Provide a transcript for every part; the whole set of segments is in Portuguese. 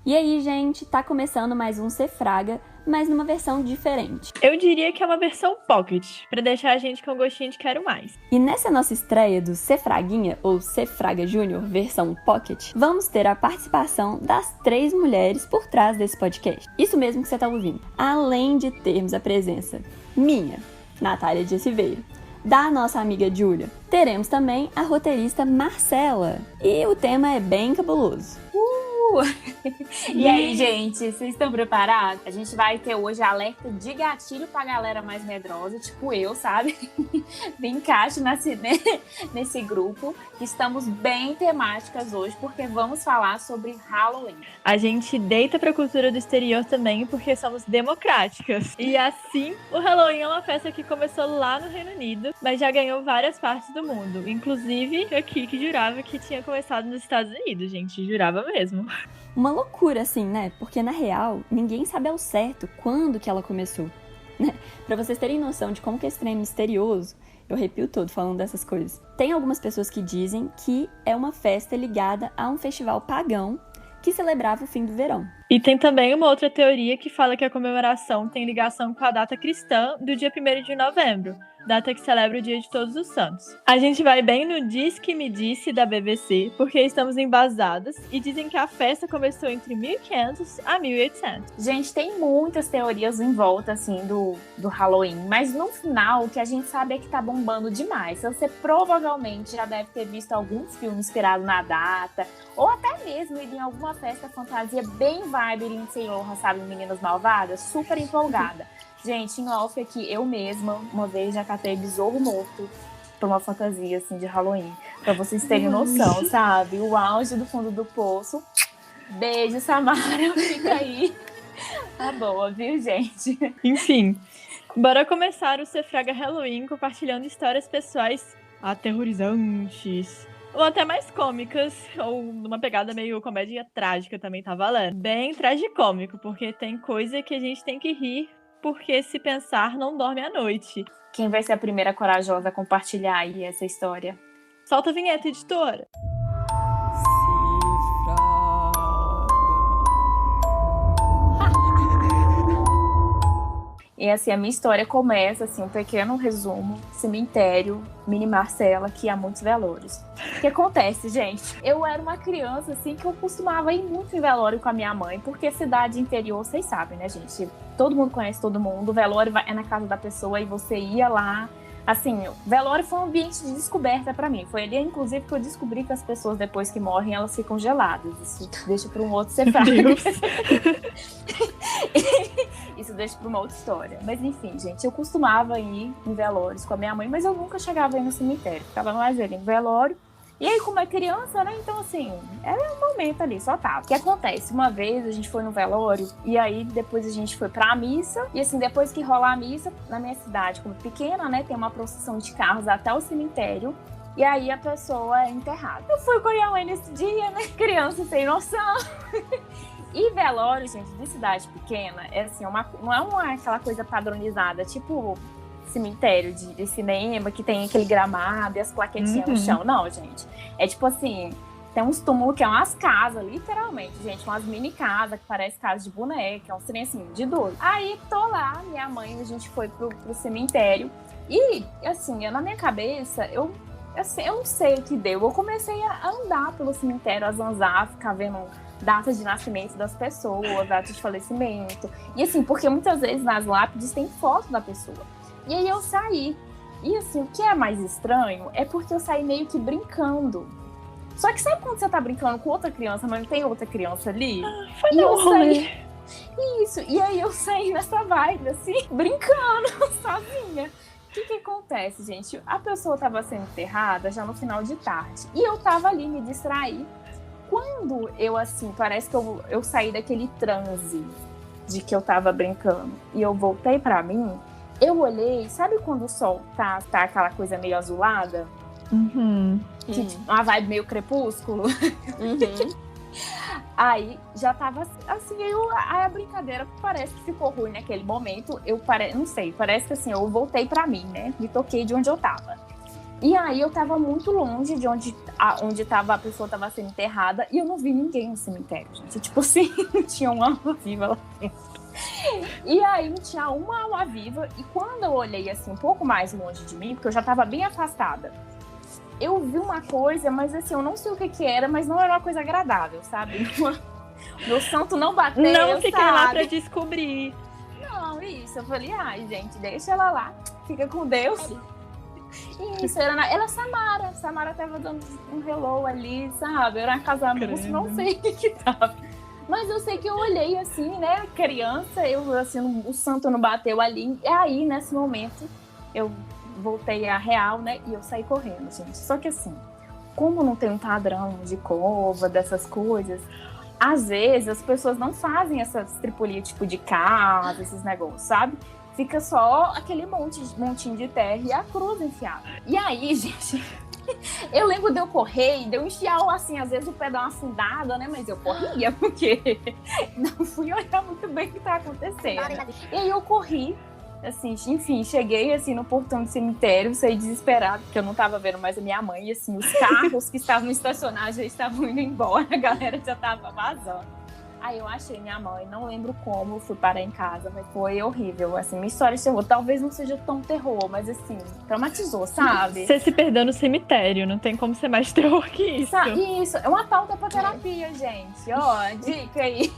E aí, gente, tá começando mais um Cefraga, mas numa versão diferente. Eu diria que é uma versão pocket, pra deixar a gente com gostinho de quero mais. E nessa nossa estreia do Cefraguinha, ou Cefraga Júnior, versão pocket, vamos ter a participação das 3 mulheres por trás desse podcast. Isso mesmo que você tá ouvindo. Além de termos a presença minha, Natália de Silveira, da nossa amiga Júlia, teremos também a roteirista Marcela. E o tema é bem cabuloso. E aí, gente, vocês estão preparados? A gente vai ter hoje alerta de gatilho pra galera mais medrosa, tipo eu, sabe? Me encaixe nesse grupo. Estamos bem temáticas hoje, porque vamos falar sobre Halloween. A gente deita pra cultura do exterior também, porque somos democráticas. E assim, o Halloween é uma festa que começou lá no Reino Unido, mas já ganhou várias partes do mundo. Inclusive, aqui que jurava que tinha começado nos Estados Unidos, gente. Jurava mesmo. Uma loucura, assim, né? Porque, na real, ninguém sabe ao certo quando que ela começou, né? Pra vocês terem noção de como que esse trem é misterioso, eu arrepio todo falando dessas coisas. Tem algumas pessoas que dizem que é uma festa ligada a um festival pagão que celebrava o fim do verão. E tem também uma outra teoria que fala que a comemoração tem ligação com a data cristã do dia 1º de novembro, data que celebra o Dia de Todos os Santos. A gente vai bem no Diz Que Me Disse da BBC, porque estamos embasadas e dizem que a festa começou entre 1500 a 1800. Gente, tem muitas teorias em volta, assim, do Halloween, mas no final, o que a gente sabe é que tá bombando demais. Você provavelmente já deve ter visto alguns filmes inspirados na data, ou até mesmo ir em alguma festa fantasia bem vibe Lindsay Lohan, sabe, Meninas Malvadas, super empolgada. Gente, em off aqui, eu mesma, uma vez já catei besouro morto pra uma fantasia, assim, de Halloween. Pra vocês terem noção, sabe? O auge do fundo do poço. Beijo, Samara, fica aí. Tá boa, viu, gente? Enfim, bora começar o Cefraga Halloween compartilhando histórias pessoais aterrorizantes. Ou até mais cômicas, ou numa pegada meio comédia trágica também tá valendo. Bem tragicômico, porque tem coisa que a gente tem que rir, porque se pensar não dorme à noite. Quem vai ser a primeira corajosa a compartilhar aí essa história? Solta a vinheta, editora! E assim, a minha história começa, assim, um pequeno resumo, cemitério, mini Marcela, que há muitos velórios. O que acontece, gente? Eu era uma criança, assim, que eu costumava ir muito em velório com a minha mãe, porque cidade interior, vocês sabem, né, gente? Todo mundo conhece todo mundo, o velório é na casa da pessoa e você ia lá. Assim, o velório foi um ambiente de descoberta pra mim. Foi ali, inclusive, que eu descobri que as pessoas, depois que morrem, elas ficam geladas. Isso deixa pra um outro Cefraga. Isso deixa pra uma outra história. Mas enfim, gente, eu costumava ir em velórios com a minha mãe, mas eu nunca chegava a ir no cemitério. Ficava mais ali no velório. E aí, como é criança, né? Então, assim, era um momento ali, só tava. O que acontece? Uma vez a gente foi no velório e aí depois a gente foi pra missa. E assim, depois que rola a missa, na minha cidade, como pequena, né? Tem uma procissão de carros até o cemitério. E aí a pessoa é enterrada. Eu fui com a minha mãe nesse dia, né? Criança sem noção. E velório, gente, de cidade pequena, é assim, não é aquela coisa padronizada, tipo cemitério de cinema, que tem aquele gramado e as plaquetinhas no chão. Não, gente. É tipo assim, tem uns túmulos que é umas casas, literalmente, gente. Umas mini casas, que parece casa de boneca, é um trem assim, de doido. Aí, tô lá, minha mãe, a gente foi pro cemitério. E, assim, na minha cabeça, eu não sei o que deu. Eu comecei a andar pelo cemitério, a zanzar, ficar vendo datas de nascimento das pessoas, datas de falecimento. E assim, porque muitas vezes nas lápides tem foto da pessoa. E aí eu saí. E assim, o que é mais estranho é porque eu saí meio que brincando. Só que sabe quando você tá brincando com outra criança, mas não tem outra criança ali? Foi e eu saí. Isso. E aí eu saí nessa vibe, assim, brincando, sozinha. O que acontece, gente? A pessoa tava sendo enterrada já no final de tarde. E eu tava ali, me distraí. Quando eu, assim, parece que eu saí daquele transe de que eu tava brincando e eu voltei pra mim, eu olhei, sabe quando o sol tá aquela coisa meio azulada? Uma vibe meio crepúsculo? Aí já tava assim, aí a brincadeira parece que ficou ruim naquele momento. Não sei, parece que assim, eu voltei pra mim, né? Me toquei de onde eu tava. E aí eu tava muito longe de onde a pessoa tava sendo enterrada e eu não vi ninguém no cemitério, gente. Tipo assim, não tinha uma alma viva lá dentro. E aí não tinha uma alma viva. E quando eu olhei assim um pouco mais longe de mim, porque eu já tava bem afastada, eu vi uma coisa, mas assim, eu não sei o que era, mas não era uma coisa agradável, sabe? Meu santo não bateu, Não fiquei sabe? lá pra descobrir. Não, isso. Eu falei, ai, gente, deixa ela lá. Fica com Deus. E isso, era Samara. Samara tava dando um hello ali, sabe? Era uma casamento, não sei o que tava. Mas eu sei que eu olhei assim, né? Criança, o santo não bateu ali. E aí, nesse momento, eu voltei à real, né? E eu saí correndo, gente. Só que assim, como não tem um padrão de cova, dessas coisas, às vezes as pessoas não fazem essas tripulias tipo de casa, esses negócios, sabe? Fica só aquele montinho de terra e a cruz enfiada. E aí, gente, eu lembro de eu correr e de eu enfiar, assim, às vezes o pé dá uma afundada, né? Mas eu corria, porque não fui olhar muito bem o que tá acontecendo. E aí eu corri, assim, enfim, cheguei, assim, no portão do cemitério, saí desesperada, porque eu não tava vendo mais a minha mãe, e, assim, os carros que estavam estacionados já estavam indo embora, a galera já tava vazando. Aí eu achei minha mãe, não lembro como, fui parar em casa, mas foi horrível, assim, minha história de terror, talvez não seja tão terror, mas assim, traumatizou, sabe? Você se perdeu no cemitério, não tem como ser mais terror que isso. Isso, é uma pauta pra terapia, gente, ó, dica aí.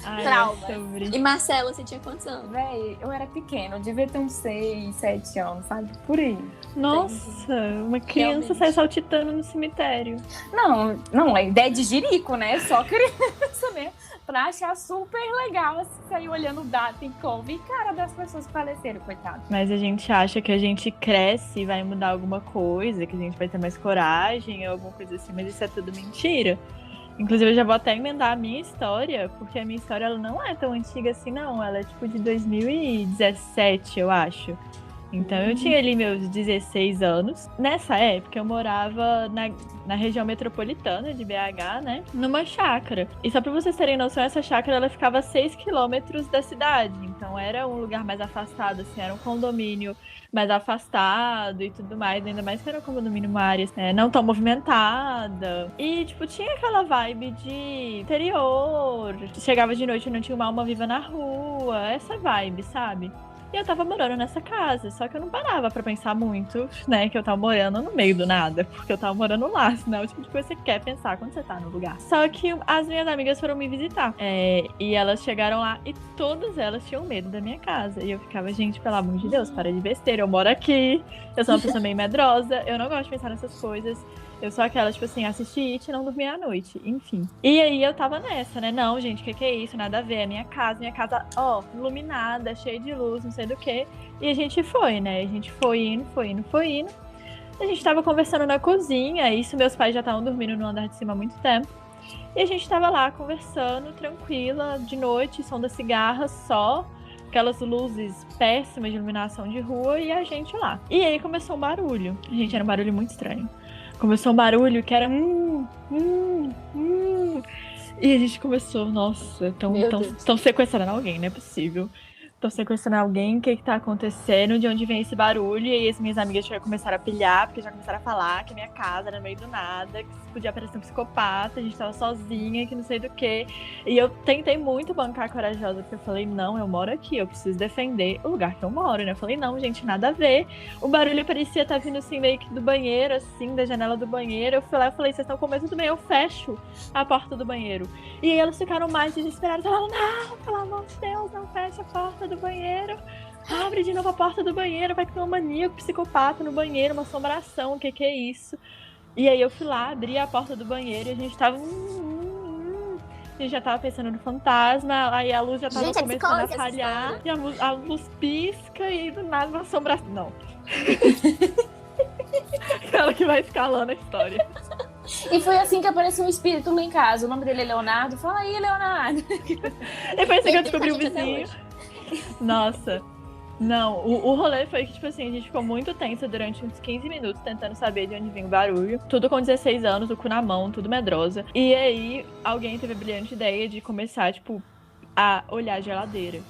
Ai, Trauma. E Marcela, você tinha quantos anos? Véi, eu era pequena, eu devia ter uns 6, 7 anos, sabe? Por aí. Nossa, uma criança Realmente. sai saltitando no cemitério. Não, é ideia de jirico, né? Só criança mesmo. Pra achar super legal, assim, sair olhando data e como. E cara das pessoas que faleceram, coitado. Mas a gente acha que a gente cresce e vai mudar alguma coisa, que a gente vai ter mais coragem ou alguma coisa assim, mas isso é tudo mentira. Inclusive, eu já vou até emendar a minha história, porque a minha história ela não é tão antiga assim, não. Ela é tipo de 2017, eu acho. Então, eu tinha ali meus 16 anos. Nessa época, eu morava na região metropolitana de BH, né? Numa chácara. E só pra vocês terem noção, essa chácara, ela ficava a 6 quilômetros da cidade. Então, era um lugar mais afastado, assim. Era um condomínio mais afastado e tudo mais. Ainda mais que era um condomínio, uma área não tão movimentada. E, tipo, tinha aquela vibe de interior. Chegava de noite e não tinha uma alma viva na rua. Essa vibe, sabe? E eu tava morando nessa casa, só que eu não parava pra pensar muito, né, que eu tava morando no meio do nada, porque eu tava morando lá, senão é o tipo de coisa que você quer pensar quando você tá no lugar. Só que as minhas amigas foram me visitar, e elas chegaram lá e todas elas tinham medo da minha casa. E eu ficava, gente, pelo amor de Deus, para de besteira, eu moro aqui, eu sou uma pessoa meio medrosa, eu não gosto de pensar nessas coisas. Eu sou aquela, tipo assim, assisti It e não dormi à noite, enfim. E aí eu tava nessa, né? Não, gente, que é isso? Nada a ver, é minha casa, ó, iluminada, cheia de luz, não sei do que. E a gente foi, né? A gente foi indo. A gente tava conversando na cozinha, isso meus pais já estavam dormindo no andar de cima há muito tempo. E a gente tava lá conversando, tranquila, de noite, som da cigarra só. Aquelas luzes péssimas de iluminação de rua e a gente lá. E aí começou um barulho. Gente, era um barulho muito estranho. Começou um barulho que era E a gente começou, nossa, estão sequestrando alguém, não é possível. Estão sequestrando alguém, o que tá acontecendo? De onde vem esse barulho? E aí as minhas amigas já começaram a pilhar, porque já começaram a falar que a minha casa era no meio do nada, que podia parecer um psicopata, a gente tava sozinha, que não sei do que. E eu tentei muito bancar corajosa, porque eu falei, não, eu moro aqui, eu preciso defender o lugar que eu moro, né? Eu falei, não, gente, nada a ver. O barulho parecia estar vindo assim, meio que do banheiro, assim, da janela do banheiro. Eu fui lá e falei, vocês estão com medo? Tudo bem, eu fecho a porta do banheiro. E aí elas ficaram mais desesperadas, falaram, não, pelo amor de Deus, não feche a porta do banheiro, abre de novo a porta do banheiro, vai ter um maníaco psicopata no banheiro, uma assombração, o que é isso? E aí eu fui lá, abri a porta do banheiro e a gente tava a gente já tava pensando no fantasma, aí a luz já tava começando a falhar, e a luz pisca e do nada uma assombração. Não. Aquela que vai escalando a história. E foi assim que apareceu um espírito lá em casa. O nome dele é Leonardo. Fala aí, Leonardo. E foi assim que eu descobri o vizinho. Nossa. Não, o rolê foi que, tipo assim, a gente ficou muito tensa durante uns 15 minutos tentando saber de onde vinha o barulho. Tudo com 16 anos, o cu na mão, tudo medrosa. E aí, alguém teve a brilhante ideia de começar, tipo, a olhar a geladeira.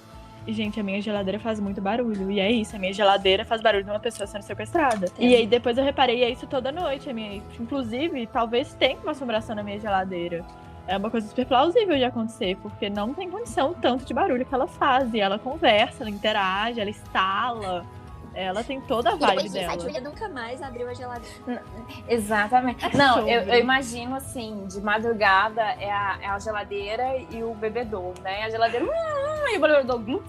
E, gente, a minha geladeira faz muito barulho. E é isso, a minha geladeira faz barulho de uma pessoa sendo sequestrada. E aí depois eu reparei isso toda noite. Inclusive, talvez tenha uma assombração na minha geladeira. É uma coisa super plausível de acontecer, porque não tem condição o tanto de barulho que ela faz. E ela conversa, ela interage, ela estala. Ela tem toda a vibe dela. A Júlia nunca mais abriu a geladeira. Exatamente. Não, eu imagino assim, de madrugada é a geladeira e o bebedouro, né? A geladeira e o bebedouro.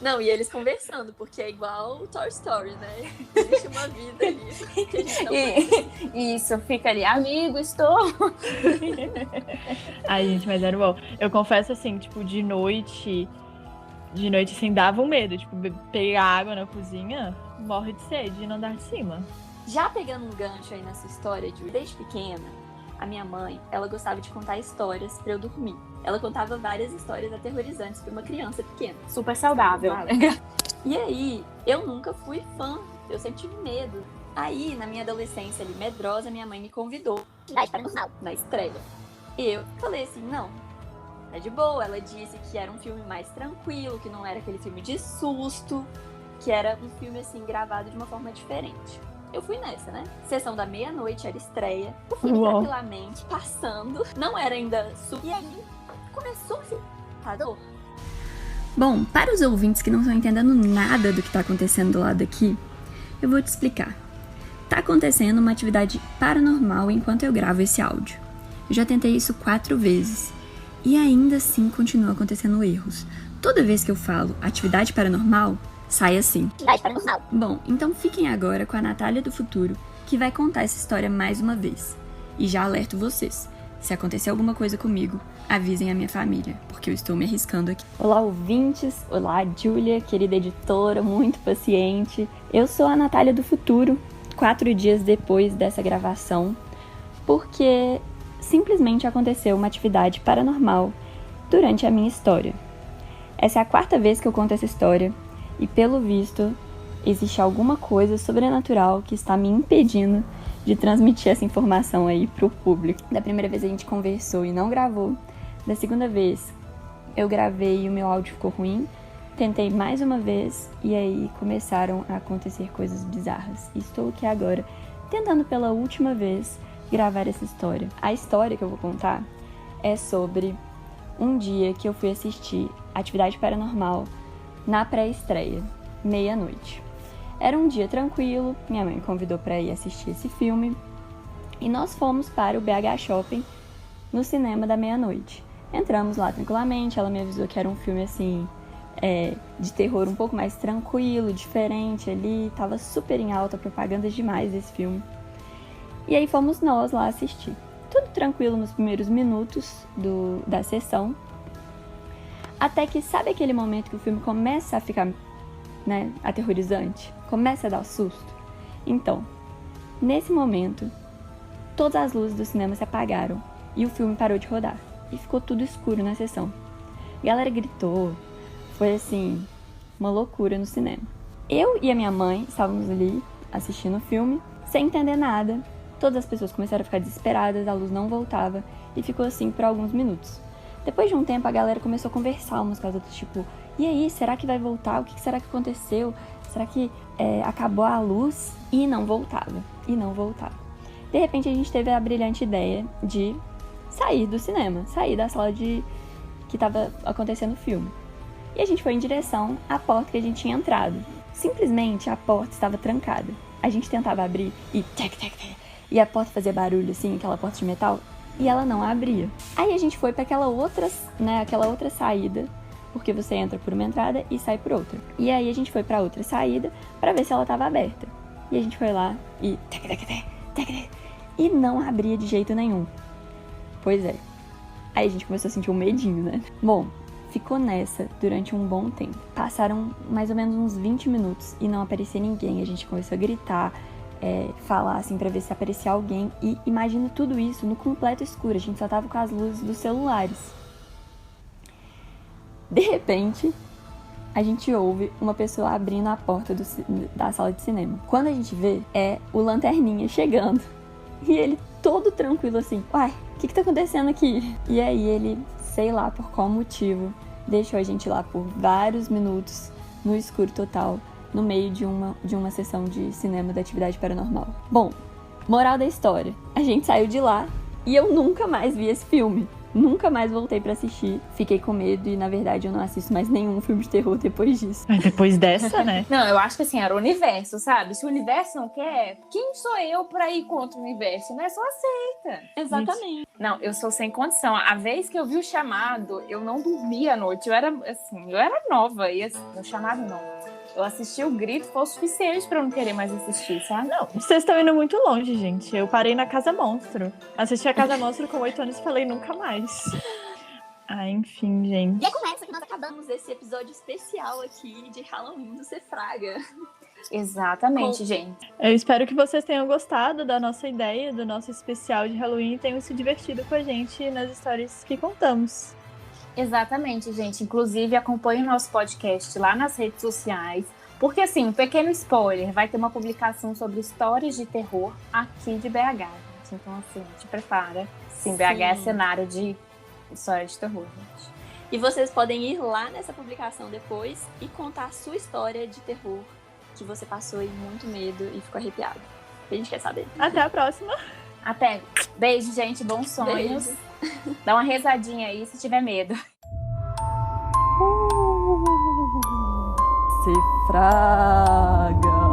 Não, e eles conversando, porque é igual o Toy Story, né? Existe uma vida ali que a gente não conhece. Isso, fica ali, amigo, estou. Ai, gente, mas era bom. Eu confesso assim, tipo, de noite, assim, dava um medo. Tipo, pegar água na cozinha, morre de sede no andar de cima. Já pegando um gancho aí nessa história, desde pequena, a minha mãe, ela gostava de contar histórias pra eu dormir. Ela contava várias histórias aterrorizantes pra uma criança pequena. Super saudável. E aí, eu nunca fui fã, eu sempre tive medo. Aí, na minha adolescência ali, medrosa, minha mãe me convidou na estreia. Eu falei assim, não, é de boa. Ela disse que era um filme mais tranquilo, que não era aquele filme de susto, que era um filme, assim, gravado de uma forma diferente. Eu fui nessa, né? Sessão da meia-noite, era estreia. O filme tranquilamente, passando. Não era ainda super. E aí, começou o filme. Parou. Bom, para os ouvintes que não estão entendendo nada do que está acontecendo do lado aqui, eu vou te explicar. Tá acontecendo uma atividade paranormal enquanto eu gravo esse áudio. Eu já tentei isso 4 vezes. E ainda assim continua acontecendo erros. Toda vez que eu falo atividade paranormal, sai assim. Atividade paranormal. Bom, então fiquem agora com a Natália do futuro, que vai contar essa história mais uma vez. E já alerto vocês. Se acontecer alguma coisa comigo, avisem a minha família, porque eu estou me arriscando aqui. Olá, ouvintes. Olá, Júlia, querida editora, muito paciente. Eu sou a Natália do futuro, 4 dias depois dessa gravação, porque simplesmente aconteceu uma atividade paranormal durante a minha história. Essa é a 4ª vez que eu conto essa história e, pelo visto, existe alguma coisa sobrenatural que está me impedindo de transmitir essa informação aí pro público. Da primeira vez a gente conversou e não gravou. Da segunda vez eu gravei e o meu áudio ficou ruim. Tentei mais uma vez e aí começaram a acontecer coisas bizarras. E estou aqui agora tentando pela última vez gravar essa história. A história que eu vou contar é sobre um dia que eu fui assistir Atividade Paranormal na pré-estreia, meia-noite. Era um dia tranquilo, minha mãe me convidou para ir assistir esse filme e nós fomos para o BH Shopping no cinema da meia-noite. Entramos lá tranquilamente, ela me avisou que era um filme assim, de terror um pouco mais tranquilo, diferente ali, tava super em alta, propagandas demais desse filme. E aí fomos nós lá assistir. Tudo tranquilo nos primeiros minutos da sessão, até que sabe aquele momento que o filme começa a ficar, né, aterrorizante? Começa a dar susto? Então, nesse momento, todas as luzes do cinema se apagaram e o filme parou de rodar. E ficou tudo escuro na sessão. A galera gritou, foi assim, uma loucura no cinema. Eu e a minha mãe estávamos ali assistindo o filme, sem entender nada. Todas as pessoas começaram a ficar desesperadas, a luz não voltava e ficou assim por alguns minutos. Depois de um tempo, a galera começou a conversar umas com as outras, tipo, e aí, será que vai voltar? O que será que aconteceu? Será que acabou a luz? E não voltava. De repente, a gente teve a brilhante ideia de sair do cinema, sair da sala que estava acontecendo o filme. E a gente foi em direção à porta que a gente tinha entrado. Simplesmente, a porta estava trancada. A gente tentava abrir e a porta fazia barulho, assim, aquela porta de metal, e ela não abria. Aí a gente foi para aquela outra saída, porque você entra por uma entrada e sai por outra. E aí a gente foi pra outra saída pra ver se ela tava aberta. E a gente foi lá e não abria de jeito nenhum. Pois é. Aí a gente começou a sentir um medinho, né? Bom, ficou nessa durante um bom tempo. Passaram mais ou menos uns 20 minutos e não aparecia ninguém. A gente começou a gritar, falar assim pra ver se aparecia alguém. E imagina tudo isso no completo escuro. A gente só tava com as luzes dos celulares. De repente, a gente ouve uma pessoa abrindo a porta da sala de cinema. Quando a gente vê, é o Lanterninha chegando. E ele todo tranquilo assim, uai, o que tá acontecendo aqui? E aí ele, sei lá por qual motivo, deixou a gente lá por vários minutos, no escuro total, no meio de uma sessão de cinema da Atividade Paranormal. Bom, moral da história, a gente saiu de lá e eu nunca mais vi esse filme. Nunca mais voltei pra assistir. Fiquei com medo e, na verdade, eu não assisto mais nenhum filme de terror depois disso. Depois dessa, né? Não, eu acho que assim, era o universo, sabe? Se o universo não quer, quem sou eu pra ir contra o universo? Não é só aceita. Exatamente. Não, eu sou sem condição. A vez que eu vi o chamado, eu não dormia à noite. Eu era nova. E assim, no chamado não. Eu assisti o Grito, foi o suficiente pra eu não querer mais assistir, sabe? Não, vocês estão indo muito longe, gente. Eu parei na Casa Monstro. Assisti a Casa Monstro com 8 anos e falei nunca mais. Enfim, gente. E é com essa que nós acabamos esse episódio especial aqui de Halloween do Cefraga. Exatamente, gente. Eu espero que vocês tenham gostado da nossa ideia, do nosso especial de Halloween e tenham se divertido com a gente nas histórias que contamos. Exatamente, gente. Inclusive, acompanhe o nosso podcast lá nas redes sociais. Porque, assim, um pequeno spoiler, vai ter uma publicação sobre histórias de terror aqui de BH, gente. Então, assim, te prepara. Sim, BH é cenário de história de terror, gente. E vocês podem ir lá nessa publicação depois e contar a sua história de terror, que você passou aí muito medo e ficou arrepiado. A gente quer saber. Até a próxima. Até. Beijo, gente. Bons sonhos. Beijo. Dá uma rezadinha aí se tiver medo. Cefraga.